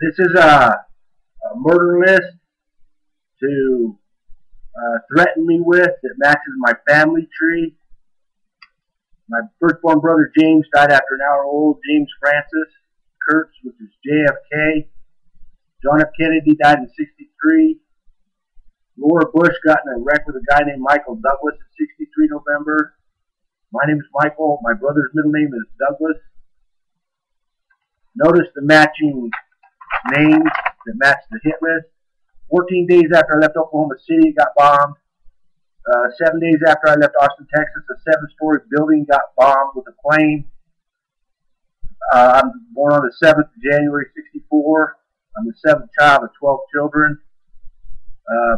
This is a murder list to threaten me with that matches my family tree. My firstborn brother James died after an hour old. James Francis Kurtz, which is JFK. John F. Kennedy died in '63. Laura Bush got in a wreck with a guy named Michael Douglas in '63 November. My name is Michael. My brother's middle name is Douglas. Notice the matching names that match the hit list. 14 days after I left Oklahoma City, it got bombed. 7 days after I left Austin, Texas, a 7-story building got bombed with a plane. I'm born on the 7th of January, '64. I'm the 7th child of 12 children.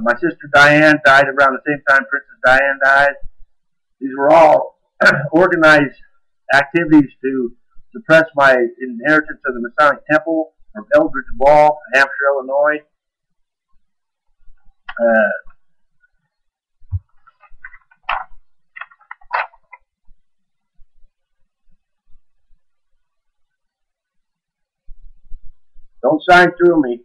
My sister Diane died around the same time Princess Diane died. These were all organized activities to suppress my inheritance of the Masonic Temple from Eldridge Ball, Hampshire, Illinois. Don't sign through me.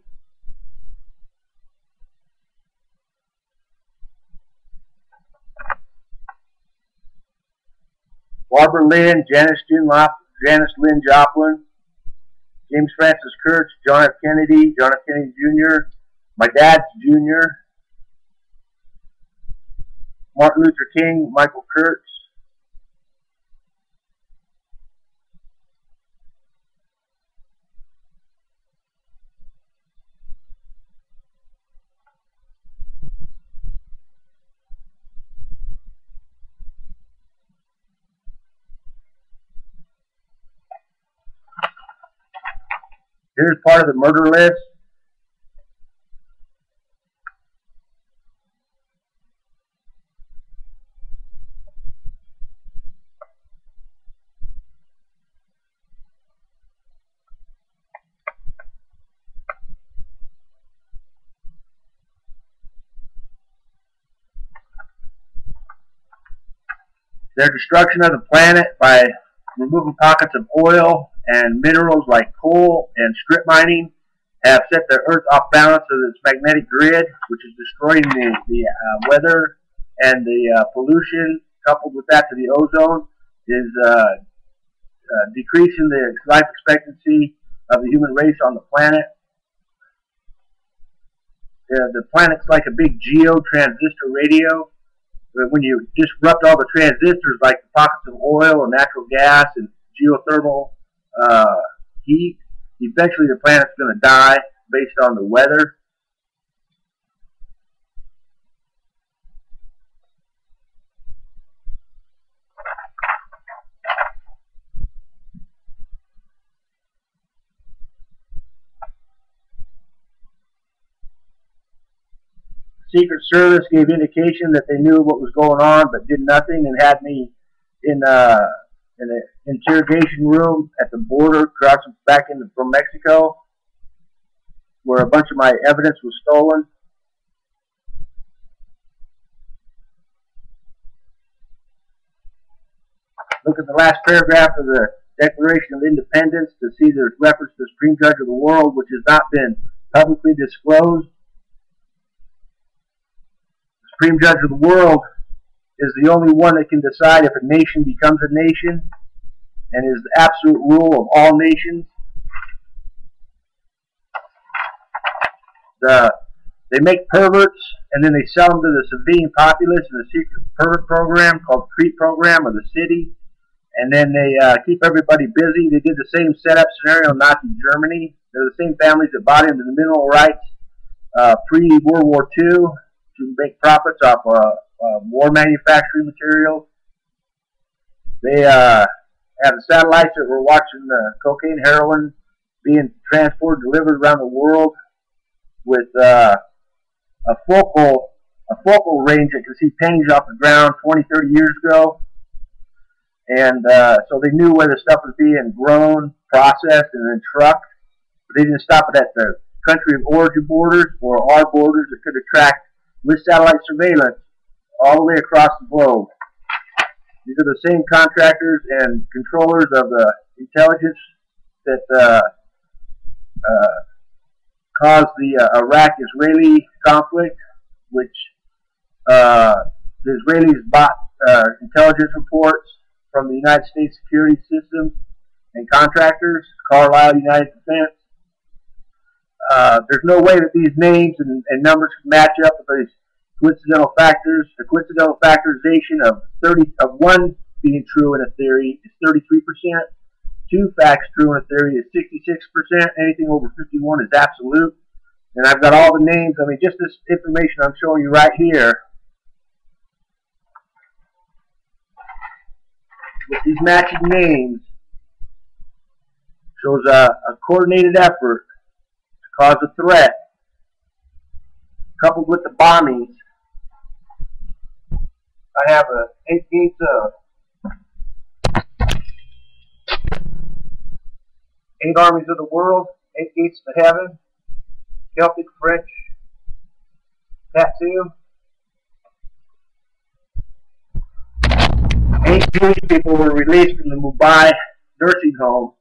Barbara Lynn, Janice Lynn Joplin, James Francis Kurtz, John F. Kennedy, John F. Kennedy Jr., my dad's Jr., Martin Luther King, Michael Kurtz. Here's part of the murder list. Their destruction of the planet by removing pockets of oil and minerals like coal and strip mining have set the Earth off balance of its magnetic grid, which is destroying the weather, and the pollution coupled with that to the ozone is decreasing the life expectancy of the human race on the planet. The planet's like a big geo-transistor radio. When you disrupt all the transistors like the pockets of oil and natural gas and geothermal heat, eventually the planet's going to die based on the weather. Secret Service gave indication that they knew what was going on, but did nothing, and had me in an interrogation room at the border, crossing back from Mexico, where a bunch of my evidence was stolen. Look at the last paragraph of the Declaration of Independence to see there's reference to the Supreme Judge of the World, which has not been publicly disclosed. Supreme Judge of the World is the only one that can decide if a nation becomes a nation and is the absolute rule of all nations. They make perverts and then they sell them to the civilian populace in a secret pervert program called the CREEP program of the city, and then they keep everybody busy. They did the same setup scenario in Nazi Germany. They're the same families that bought into the mineral rights pre-World War II to make profits off war manufacturing materials. They have the satellites that were watching cocaine, heroin being transported, delivered around the world with a focal range that could see pennies off the ground 20, 30 years ago. And so they knew where the stuff was being grown, processed, and then trucked. But they didn't stop it at the country of origin borders or our borders that could attract with satellite surveillance all the way across the globe. These are the same contractors and controllers of the intelligence that caused the Iraq-Israeli conflict, which the Israelis bought intelligence reports from the United States security system and contractors, Carlisle United Defense. There's no way that these names and numbers can match up with these coincidental factors. The coincidental factorization of 1 being true in a theory is 33%. 2 facts true in a theory is 66%. Anything over 51 is absolute. And I've got all the names. I mean, just this information I'm showing you right here, with these matching names, shows a coordinated effort to cause a threat, coupled with the bombings. I have 8 gates of 8 armies of the world, 8 gates to heaven, Celtic French tattoo. 8 Jewish people were released from the Mumbai nursing home,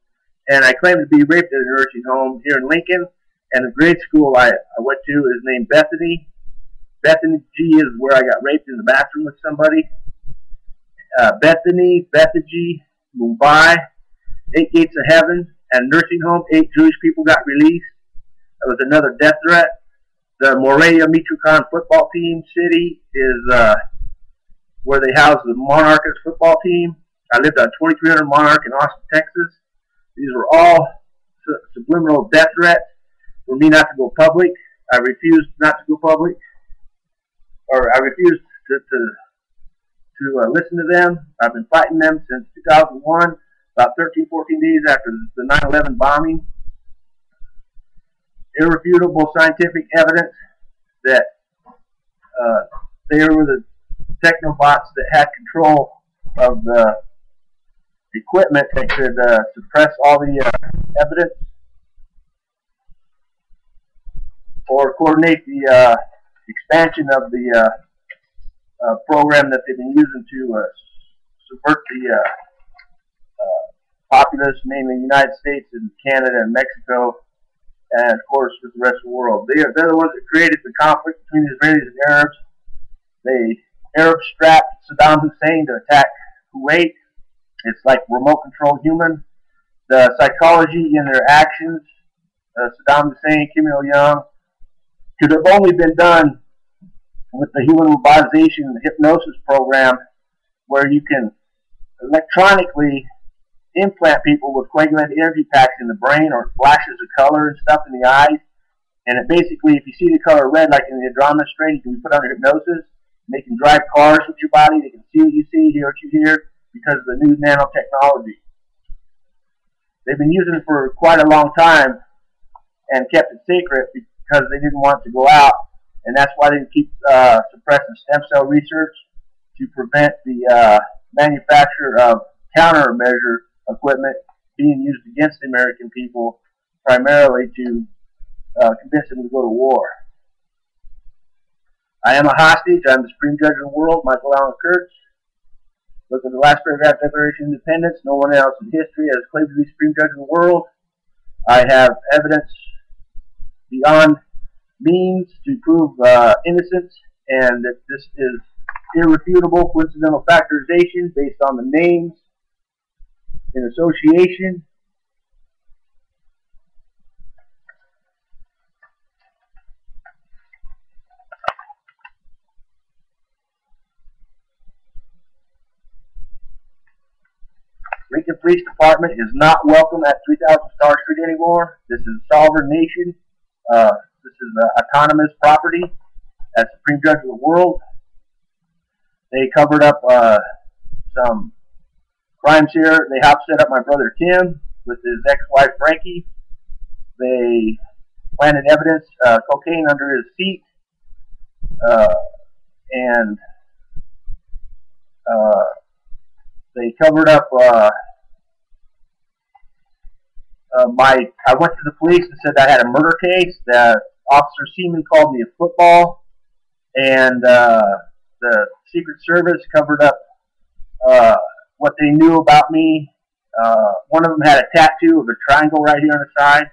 and I claimed to be raped at a nursing home here in Lincoln. And the grade school I went to is named Bethany. Bethany G is where I got raped in the bathroom with somebody. Bethany, Bethany, Mumbai, 8 gates of heaven, and nursing home. 8 Jewish people got released. That was another death threat. The Morelia Michoacan football team city is where they house the Monarchs football team. I lived on 2300 Monarch in Austin, Texas. These were all subliminal death threats for me not to go public. I refused not to go public, or I refused to listen to them. I've been fighting them since 2001, about 13, 14 days after the 9/11 bombing. Irrefutable scientific evidence that they were the technobots that had control of the equipment that could suppress all the evidence or coordinate the expansion of the program that they've been using to subvert the populace, mainly the United States and Canada and Mexico, and of course with the rest of the world. They're the ones that created the conflict between the Israelis and Arabs. Arabs strapped Saddam Hussein to attack Kuwait. It's like remote control human. The psychology in their actions, Saddam Hussein, Kim Il-sung, could have only been done with the human robotisation hypnosis program, where you can electronically implant people with coagulated energy packs in the brain, or flashes of color and stuff in the eyes. And it basically, if you see the color red, like in the Andromeda strain, you can be put under hypnosis. They can drive cars with your body. They can see what you see, hear what you hear, because of the new nanotechnology. They've been using it for quite a long time and kept it secret because they didn't want it to go out. And that's why they keep suppressing stem cell research to prevent the manufacture of countermeasure equipment being used against the American people, primarily to convince them to go to war. I am a hostage. I'm the Supreme Judge of the world, Michael Allen Kurtz. Look at the last paragraph, Declaration of Independence. No one else in history has claimed to be Supreme Judge of the world. I have evidence beyond means to prove innocence, and that this is irrefutable coincidental factorization based on the names in association. Lincoln Police Department is not welcome at 3000 Star Street anymore. This is a sovereign nation. This is autonomous property as Supreme Judge of the world. They covered up some crimes here. They helped set up my brother Tim with his ex-wife Frankie. They planted evidence, cocaine under his seat, and they covered up I went to the police and said I had a murder case. Officer Seaman called me a football, and the Secret Service covered up what they knew about me. One of them had a tattoo of a triangle right here on the side.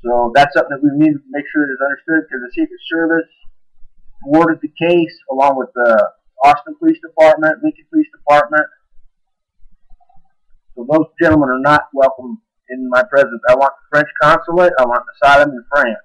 So that's something that we need to make sure is understood, because the Secret Service thwarted the case along with the Austin Police Department, Lincoln Police Department. So those gentlemen are not welcome in my presence. I want the French consulate. I want the asylum in France.